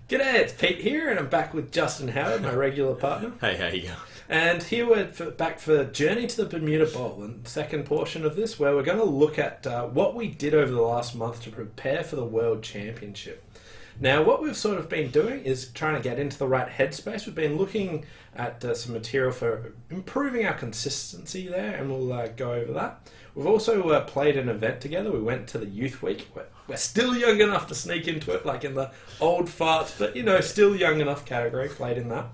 G'day, it's Pete here, and I'm back with Justin Howard, my regular partner. Hey, how you going? And here we're back for Journey to the Bermuda Bowl, and second portion of this, where we're going to look at what we did over the last month to prepare for the World Championship. Now, what we've sort of been doing is trying to get into the right headspace. We've been looking at some material for improving our consistency there, and we'll go over that. We've also played an event together. We went to the Youth Week. We're still young enough to sneak into it, like in the old farts, but, you know, still young enough category, played in that.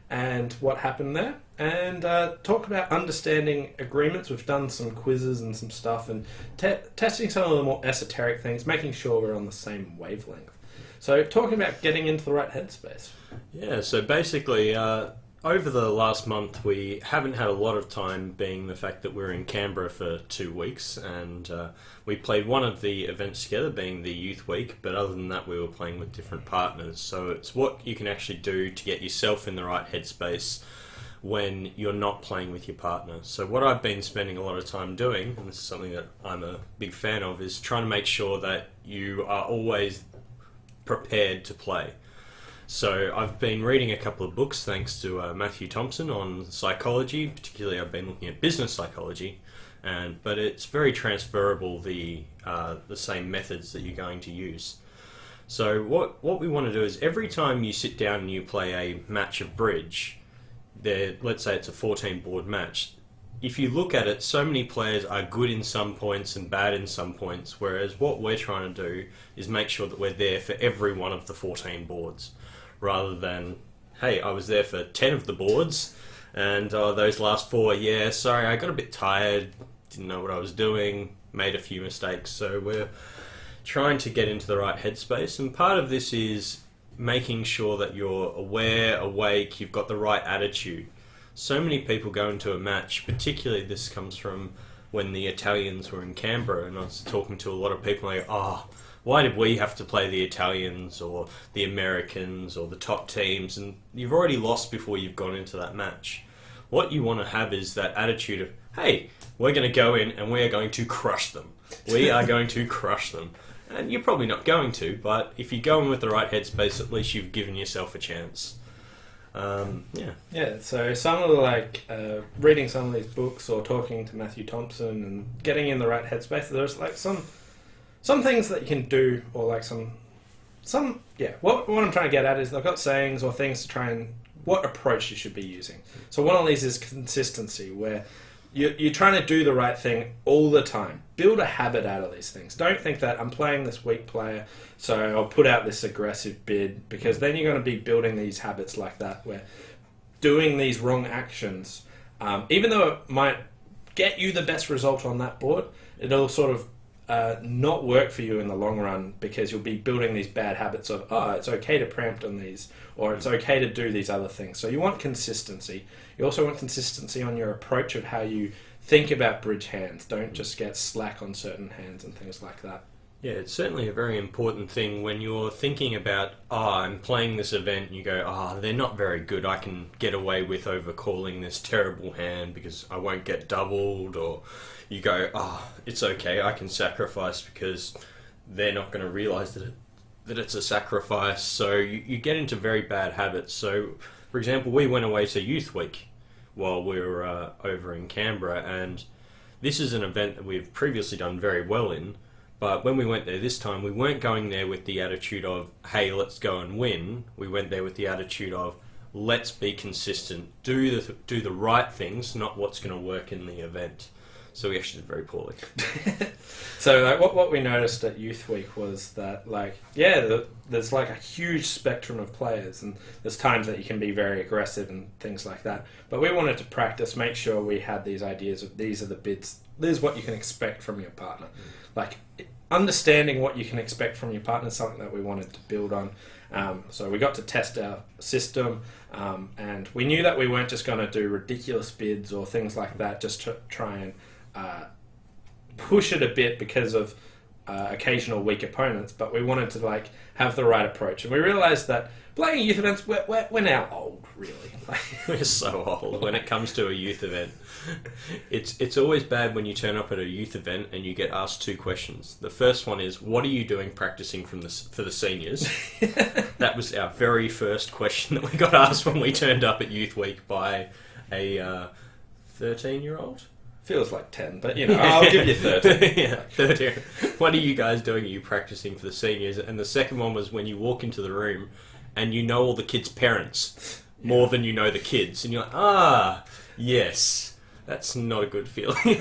And what happened there. And talk about understanding agreements. We've done some quizzes and some stuff, and testing some of the more esoteric things, making sure we're on the same wavelength. So, talking about getting into the right headspace. Yeah, so basically, over the last month, we haven't had a lot of time, being the fact that we're in Canberra for 2 weeks, and we played one of the events together, being the Youth Week, but other than that, we were playing with different partners. So it's what you can actually do to get yourself in the right headspace when you're not playing with your partner. So what I've been spending a lot of time doing, and this is something that I'm a big fan of, is trying to make sure that you are always prepared to play. So I've been reading a couple of books thanks to Matthew Thompson on psychology. Particularly I've been looking at business psychology, but it's very transferable, the same methods that you're going to use. So what we want to do is every time you sit down and you play a match of bridge, let's say it's a 14 board match, if you look at it, so many players are good in some points and bad in some points, whereas what we're trying to do is make sure that we're there for every one of the 14 boards, rather than, hey, I was there for 10 of the boards, and those last 4, yeah, sorry, I got a bit tired, didn't know what I was doing, made a few mistakes. So we're trying to get into the right headspace, and part of this is making sure that you're aware, awake, you've got the right attitude. So many people go into a match, particularly this comes from when the Italians were in Canberra, and I was talking to a lot of people like, why did we have to play the Italians or the Americans or the top teams? And you've already lost before you've gone into that match. What you want to have is that attitude of, hey, we're going to go in and we are going to crush them. We are going to crush them. And you're probably not going to, but if you go in with the right headspace, at least you've given yourself a chance. So some of the reading some of these books or talking to Matthew Thompson and getting in the right headspace, there's like some things that you can do, or like what I'm trying to get at is they've got sayings or things to try and what approach you should be using. So one of these is consistency, where you're trying to do the right thing all the time. Build a habit out of these things. Don't think that I'm playing this weak player, so I'll put out this aggressive bid, because then you're going to be building these habits like that, where doing these wrong actions, even though it might get you the best result on that board, it'll sort of not work for you in the long run, because you'll be building these bad habits of, it's okay to preempt on these, or it's okay to do these other things. So you want consistency. You also want consistency on your approach of how you think about bridge hands. Don't just get slack on certain hands and things like that. Yeah, it's certainly a very important thing when you're thinking about, I'm playing this event, and you go, they're not very good, I can get away with overcalling this terrible hand because I won't get doubled, or you go, it's okay, I can sacrifice because they're not going to realise that it's a sacrifice. So you get into very bad habits. So, for example, we went away to Youth Week while we were over in Canberra, and this is an event that we've previously done very well in. But when we went there this time, we weren't going there with the attitude of, hey, let's go and win. We went there with the attitude of, let's be consistent, do the right things, not what's going to work in the event. So we actually did very poorly. So what we noticed at Youth Week was that, there's like a huge spectrum of players, and there's times that you can be very aggressive and things like that. But we wanted to practice, make sure we had these ideas of, these are the bids, this is what you can expect from your partner. Like, understanding what you can expect from your partner is something that we wanted to build on. So we got to test our system, and we knew that we weren't just going to do ridiculous bids or things like that, just to try and push it a bit, because of occasional weak opponents, but we wanted to like have the right approach. And we realized that playing youth events, we're now old, really. We're so old when it comes to a youth event. It's always bad when you turn up at a youth event and you get asked two questions. The first one is, what are you doing practicing for the seniors? That was our very first question that we got asked when we turned up at Youth Week by a 13-year-old. Feels like 10, but I'll give you 13. Yeah, 13. What are you guys doing? Are you practicing for the seniors? And the second one was when you walk into the room and you know all the kids' parents more than you know the kids. And you're like, yes, that's not a good feeling.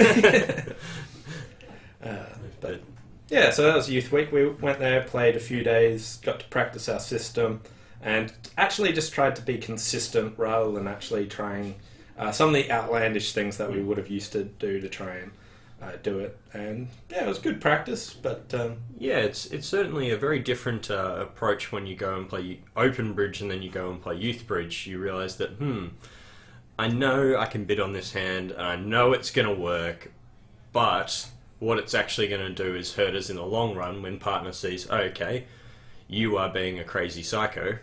But yeah, so that was Youth Week. We went there, played a few days, got to practice our system, and actually just tried to be consistent rather than actually trying some of the outlandish things that we would have used to do to try and do it. And yeah, it was good practice, but yeah, it's certainly a very different approach when you go and play open bridge and then you go and play youth bridge. You realise that I know I can bid on this hand and I know it's going to work, but what it's actually going to do is hurt us in the long run when partner sees, okay, you are being a crazy psycho.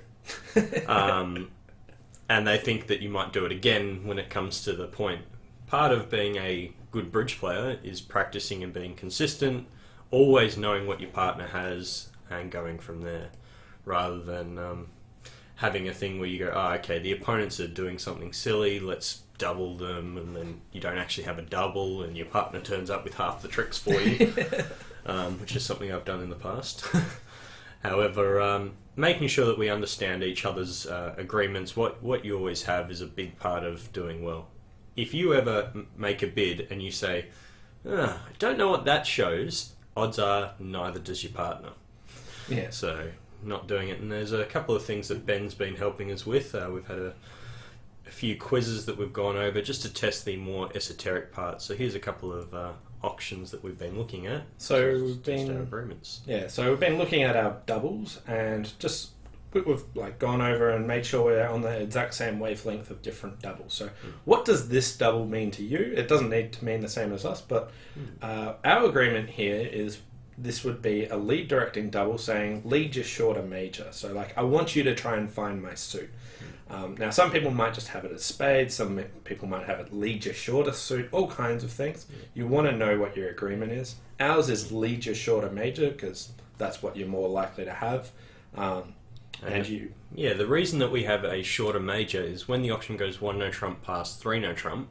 And they think that you might do it again when it comes to the point. Part of being a good bridge player is practicing and being consistent, always knowing what your partner has and going from there, rather than having a thing where you go, okay, the opponents are doing something silly, let's double them, and then you don't actually have a double and your partner turns up with half the tricks for you, which is something I've done in the past. However, making sure that we understand each other's agreements, what you always have is a big part of doing well. If you ever make a bid and you say, I don't know what that shows, odds are neither does your partner. Yeah. So, not doing it. And there's a couple of things that Ben's been helping us with. We've had a few quizzes that we've gone over just to test the more esoteric parts. So here's a couple of auctions that we've been looking at. So we've been our agreements. Yeah, so we've been looking at our doubles and just we've like gone over and made sure we're on the exact same wavelength of different doubles. So what does this double mean to you? It doesn't need to mean the same as us, but our agreement here is this would be a lead directing double saying lead your shorter major. So like I want you to try and find my suit. Now, some people might just have it as spades, some people might have it lead your shorter suit, all kinds of things. You want to know what your agreement is. Ours is lead your shorter major because that's what you're more likely to have. Yeah, the reason that we have a shorter major is when the auction goes 1 no trump past 3 no trump,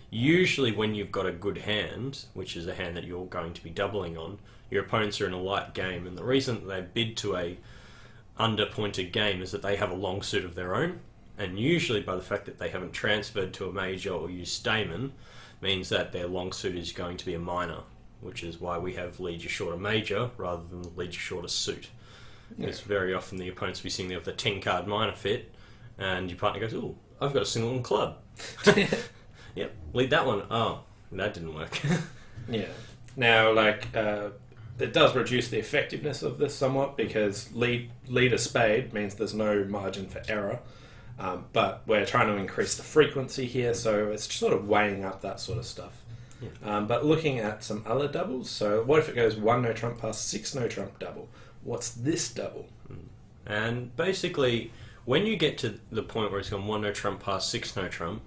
usually when you've got a good hand, which is a hand that you're going to be doubling on, your opponents are in a light game, and the reason that they bid to a underpointed game is that they have a long suit of their own. And usually by the fact that they haven't transferred to a major or used Stamen means that their long suit is going to be a minor, which is why we have lead your shorter major rather than lead your shorter suit. Because very often the opponents will be sitting there with a 10 card minor fit and your partner goes, ooh, I've got a singleton club. Yep, lead that one. Oh, that didn't work. Yeah. Now, like, it does reduce the effectiveness of this somewhat because lead a spade means there's no margin for error. But we're trying to increase the frequency here, so it's sort of weighing up that sort of stuff. Yeah. But looking at some other doubles, so what if it goes 1 no trump past 6 no trump double? What's this double? And basically, when you get to the point where it's gone 1 no trump past 6 no trump,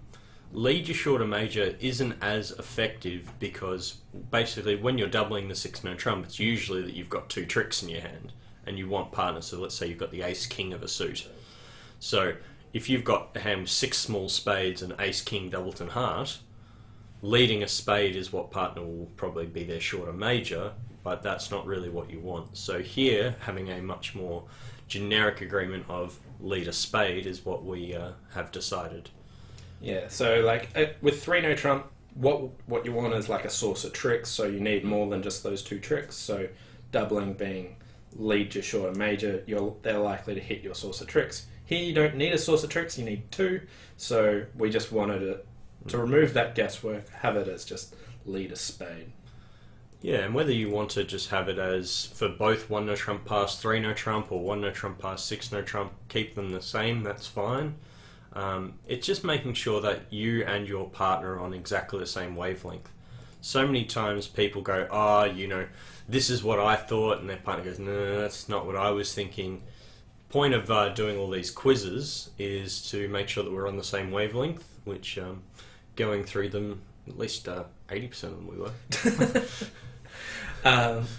lead your shorter major isn't as effective because basically when you're doubling the 6 no trump, it's usually that you've got 2 tricks in your hand and you want partners. So let's say you've got the ace king of a suit. So if you've got a hand with 6 small spades and ace king doubleton heart, leading a spade is what partner will probably be their shorter major, but that's not really what you want. So here, having a much more generic agreement of lead a spade is what we have decided. Yeah, so like with 3 no trump, what you want is like a source of tricks, so you need more than just those 2 tricks. So doubling being lead your shorter major, they're likely to hit your source of tricks. Here you don't need a source of tricks, you need 2, so we just wanted it to remove that guesswork, have it as just lead a spade. Yeah, and whether you want to just have it as for both 1 no trump past 3 no trump or 1 no trump past 6 no trump, keep them the same, that's fine. It's just making sure that you and your partner are on exactly the same wavelength. so many times people go, this is what I thought, and their partner goes, no, that's not what I was thinking. Point of doing all these quizzes is to make sure that we're on the same wavelength, which going through them, at least 80% of them we were.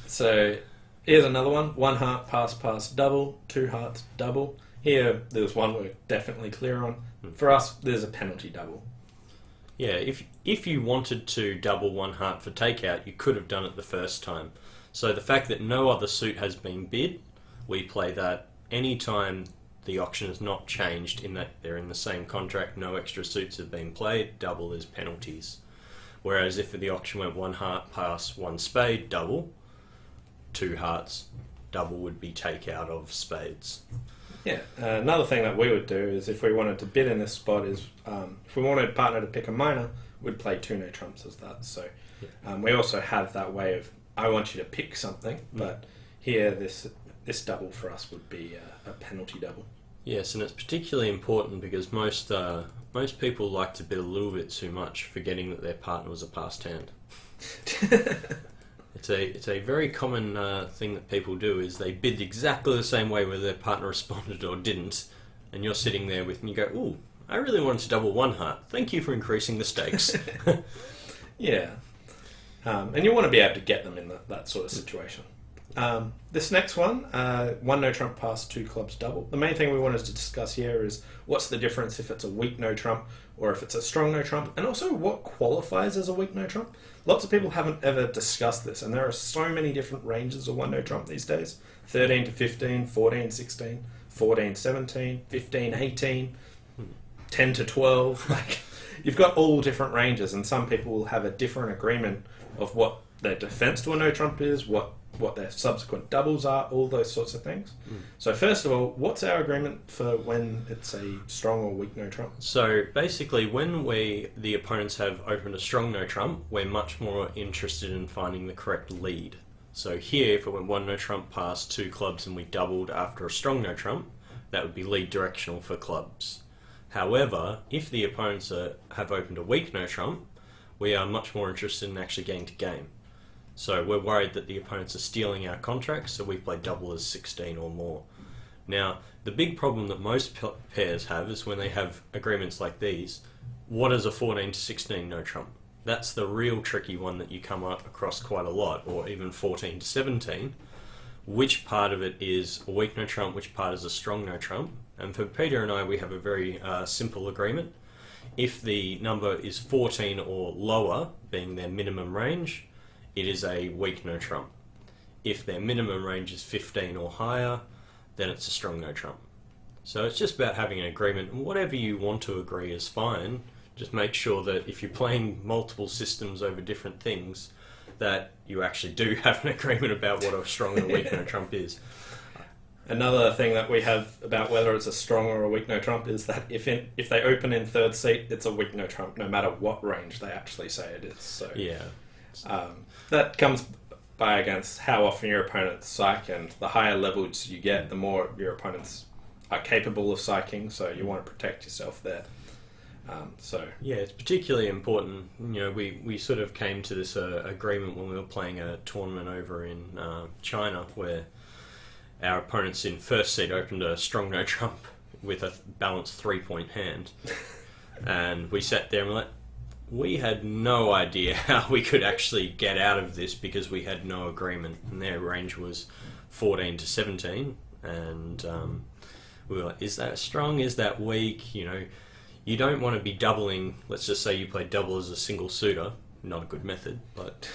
So here's another one. 1 heart, pass, double. 2 hearts, double. Here, there's one we're definitely clear on. For us, there's a penalty double. Yeah, if you wanted to double 1 heart for takeout, you could have done it the first time. So the fact that no other suit has been bid, we play that any time the auction has not changed in that they're in the same contract, no extra suits have been played, double is penalties. Whereas if the auction went 1 heart, pass, 1 spade, double, 2 hearts, double would be takeout of spades. Yeah, another thing that we would do is if we wanted to bid in this spot is if we wanted a partner to pick a minor, we'd play 2 no trumps as that. So we also have that way of, I want you to pick something, but here this double for us would be a penalty double. Yes, and it's particularly important because most people like to bid a little bit too much, forgetting that their partner was a passed hand. It's a very common thing that people do is they bid exactly the same way whether their partner responded or didn't, and you're sitting there with and you go, ooh, I really wanted to double 1 heart. Thank you for increasing the stakes. Yeah. And you want to be able to get them in that sort of situation. This next one, 1 no trump, pass, 2 clubs, double. The main thing we wanted to discuss here is what's the difference if it's a weak no trump or if it's a strong no trump, and also what qualifies as a weak no trump. Lots of people haven't ever discussed this, and there are so many different ranges of 1 no trump these days. 13 to 15, 14, 16, 14, 17, 15, 18, 10 to 12. Like, you've got all different ranges, and some people will have a different agreement of what their defense to a no trump is, what their subsequent doubles are, all those sorts of things. So first of all, what's our agreement for when it's a strong or weak no trump? So basically, when the opponents have opened a strong no trump, we're much more interested in finding the correct lead. So here, if it went 1 no trump, pass, 2 clubs, and we doubled after a strong no trump, that would be lead directional for clubs. However, if the opponents have opened a weak no trump, we are much more interested in actually getting to game. So we're worried that the opponents are stealing our contracts, so we play double as 16 or more. Now, the big problem that most pairs have is when they have agreements like these, what is a 14 to 16 no trump? That's the real tricky one that you come up across quite a lot, or even 14 to 17. Which part of it is a weak no trump, which part is a strong no trump? And for Peter and I, we have a very simple agreement. If the number is 14 or lower, being their minimum range, it is a weak no trump. If their minimum range is 15 or higher, then it's a strong no trump. So it's just about having an agreement, and whatever you want to agree is fine. Just make sure that if you're playing multiple systems over different things, that you actually do have an agreement about what a strong and a weak no trump is. Another thing that we have about whether it's a strong or a weak no trump is that if they open in third seat, it's a weak no trump, no matter what range they actually say it is. So yeah. That comes by against how often your opponents psych, and the higher levels you get, the more your opponents are capable of psyching, so you want to protect yourself there. Yeah, it's particularly important. We sort of came to this agreement when we were playing a tournament over in China, where our opponents in first seed opened a strong no trump with a balanced 3-point hand, and we sat there and we're like, we had no idea how we could actually get out of this because we had no agreement, and their range was 14 to 17, and we were like, is that strong, is that weak? You don't want to be doubling. Let's just say you play double as a single suitor, not a good method, but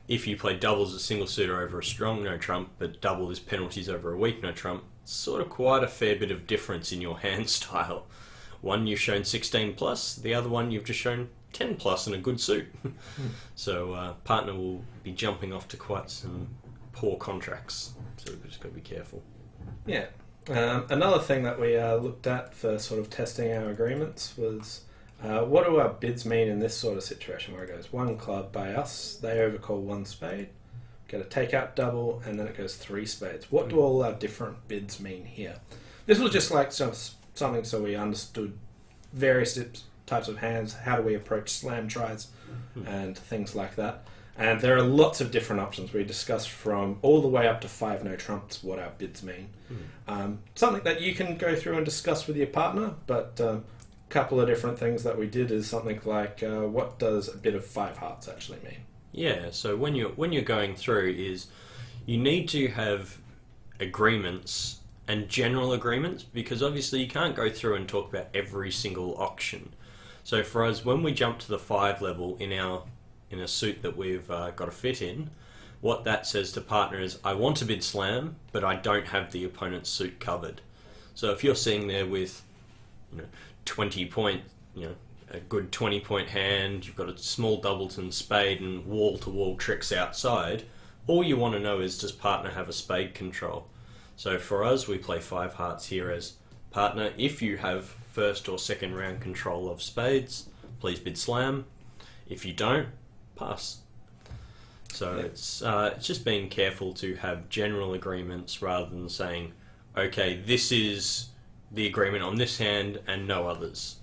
if you play double as a single suitor over a strong no trump, but double is penalties over a weak no trump, it's sort of quite a fair bit of difference in your hand style. One you've shown 16 plus, the other one you've just shown 10 plus in a good suit. So partner will be jumping off to quite some poor contracts, so we've just got to be careful. Yeah. Another thing that we looked at for sort of testing our agreements was what do our bids mean in this sort of situation where it goes 1 club by us, they overcall 1 spade, get a takeout double, and then it goes 3 spades. What do all our different bids mean here? This was just like something so we understood various types of hands, how do we approach slam tries, and things like that. And there are lots of different options. We discussed from all the way up to 5 no trumps what our bids mean. Something that you can go through and discuss with your partner, but a couple of different things that we did is something like what does a bid of 5 hearts actually mean? Yeah, so when you're going through is you need to have agreements and general agreements, because obviously you can't go through and talk about every single auction. So for us, when we jump to the 5 level in a suit that we've got to fit in, what that says to partner is, I want to bid slam, but I don't have the opponent's suit covered. So if you're sitting there with 20 point, a good 20 point hand, you've got a small doubleton spade and wall to wall tricks outside, all you want to know is, does partner have a spade control? So for us, we play 5 hearts here as partner. If you have first or second round control of spades, please bid slam. If you don't, pass. So it's just being careful to have general agreements rather than saying, okay, this is the agreement on this hand and no others.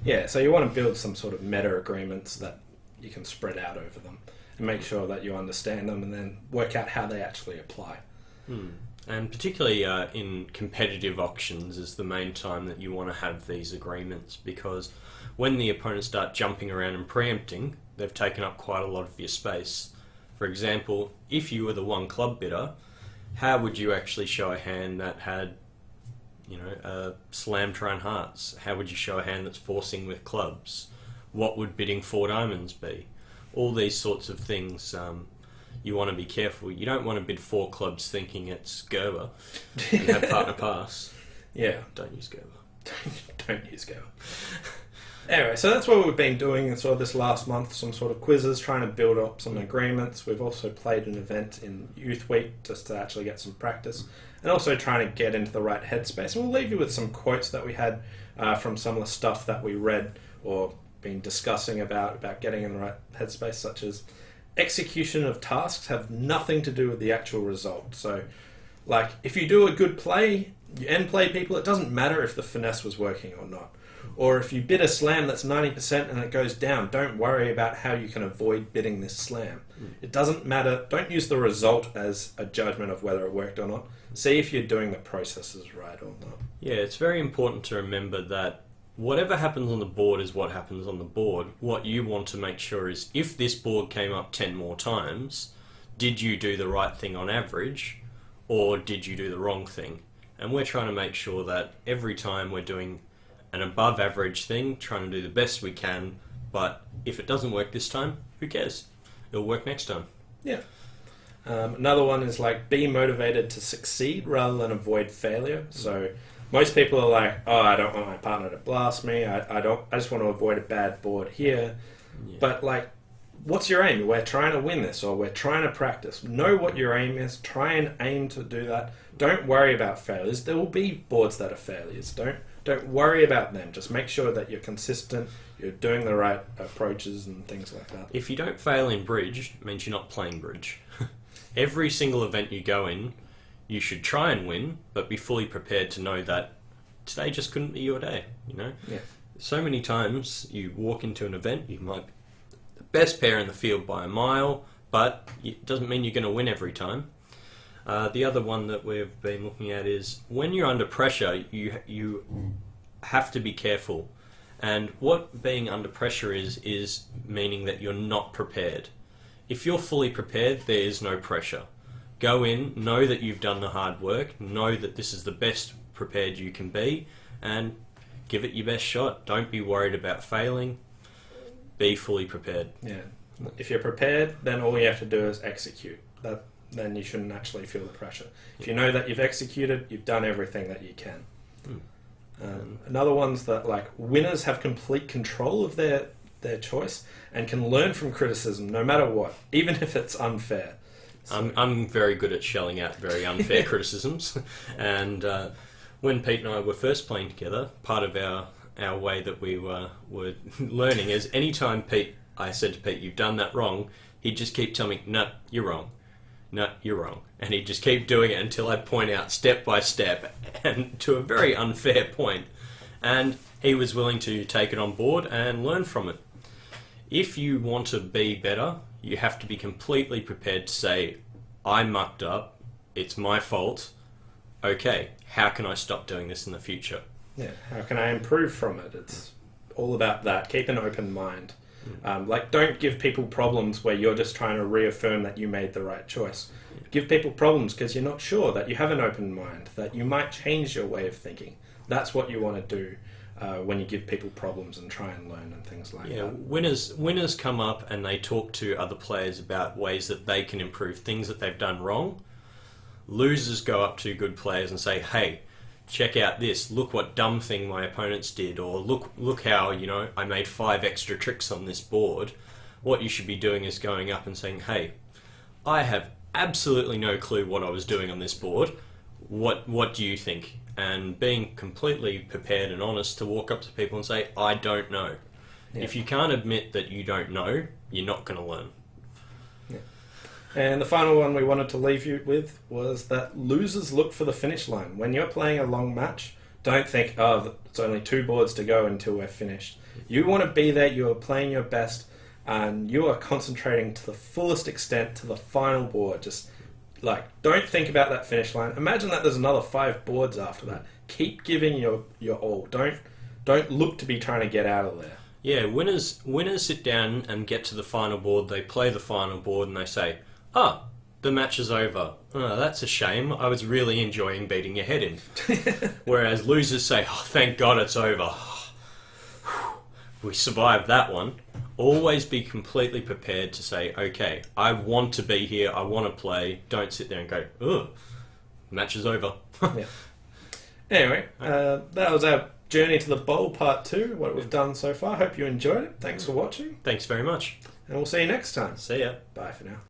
Yeah, so you want to build some sort of meta agreements that you can spread out over them and make sure that you understand them and then work out how they actually apply. And particularly in competitive auctions is the main time that you want to have these agreements, because when the opponents start jumping around and preempting, they've taken up quite a lot of your space. For example, if you were the 1 club bidder, how would you actually show a hand that had a slam try and hearts? How would you show a hand that's forcing with clubs? What would bidding 4 diamonds be? All these sorts of things you want to be careful. You don't want to bid 4 clubs thinking it's Gerber and have partner pass. Yeah. Don't use Gerber. Don't use Gerber. Anyway, so that's what we've been doing in sort of this last month, some sort of quizzes, trying to build up some agreements. We've also played an event in Youth Week just to actually get some practice, and also trying to get into the right headspace. And we'll leave you with some quotes that we had from some of the stuff that we read or been discussing about getting in the right headspace, such as execution of tasks have nothing to do with the actual result. So, like, if you do a good play, you end play people, it doesn't matter if the finesse was working or not. Or if you bid a slam that's 90% and it goes down, don't worry about how you can avoid bidding this slam. It doesn't matter. Don't use the result as a judgment of whether it worked or not. See if you're doing the processes right or not. Yeah, it's very important to remember that whatever happens on the board is what happens on the board. What you want to make sure is, if this board came up 10 more times, did you do the right thing on average, or did you do the wrong thing? And we're trying to make sure that every time we're doing an above average thing, trying to do the best we can, but if it doesn't work this time, who cares? It'll work next time. Yeah. Another one is like, be motivated to succeed rather than avoid failure. So most people are like, oh, I don't want my partner to blast me. I just want to avoid a bad board here. Yeah. But like, what's your aim? We're trying to win this, or we're trying to practice. Know what your aim is. Try and aim to do that. Don't worry about failures. There will be boards that are failures. Don't worry about them. Just make sure that you're consistent, you're doing the right approaches and things like that. If you don't fail in bridge, it means you're not playing bridge. Every single event you go in, you should try and win, but be fully prepared to know that today just couldn't be your day, Yeah. So many times you walk into an event, you might be the best pair in the field by a mile, but it doesn't mean you're going to win every time. The other one that we've been looking at is, when you're under pressure, you have to be careful. And what being under pressure is meaning that you're not prepared. If you're fully prepared, there is no pressure. Go in, know that you've done the hard work, know that this is the best prepared you can be, and give it your best shot. Don't be worried about failing. Be fully prepared. Yeah. If you're prepared, then all you have to do is execute. Then you shouldn't actually feel the pressure. If you know that you've executed, you've done everything that you can. Another one's that, like, winners have complete control of their choice and can learn from criticism no matter what, even if it's unfair. So, I'm very good at shelling out very unfair criticisms, and when Pete and I were first playing together, part of our way that we were learning is, anytime I said to Pete, you've done that wrong, he'd just keep telling me, no, you're wrong. No, you're wrong. And he'd just keep doing it until I'd point out step by step and to a very unfair point. And he was willing to take it on board and learn from it. If you want to be better, you have to be completely prepared to say, I mucked up, it's my fault, okay, how can I stop doing this in the future? Yeah, how can I improve from it? It's all about that. Keep an open mind. Don't give people problems where you're just trying to reaffirm that you made the right choice. Give people problems because you're not sure, that you have an open mind, that you might change your way of thinking. That's what you want to do when you give people problems and try and learn and things like that. Winners come up and they talk to other players about ways that they can improve, things that they've done wrong. Losers go up to good players and say, hey, check out this, look what dumb thing my opponents did, or look how, I made 5 extra tricks on this board. What you should be doing is going up and saying, hey, I have absolutely no clue what I was doing on this board. What do you think? And being completely prepared and honest to walk up to people and say, I don't know. Yeah. If you can't admit that you don't know, you're not going to learn. Yeah. And the final one we wanted to leave you with was that losers look for the finish line. When you're playing a long match, don't think, oh, it's only 2 boards to go until we're finished. You want to be there, you are playing your best, and you are concentrating to the fullest extent to the final board. Just don't think about that finish line. Imagine that there's another 5 boards after that. Keep giving your all. Don't look to be trying to get out of there. Yeah, winners sit down and get to the final board. They play the final board and they say, the match is over. Oh, that's a shame. I was really enjoying beating your head in. Whereas losers say, thank God it's over. We survived that one. Always be completely prepared to say, okay, I want to be here, I want to play. Don't sit there and go, match is over. Yeah. Anyway, that was our journey to the bowl part 2, what we've done so far. Hope you enjoyed it. Thanks for watching. Thanks very much. And we'll see you next time. See ya. Bye for now.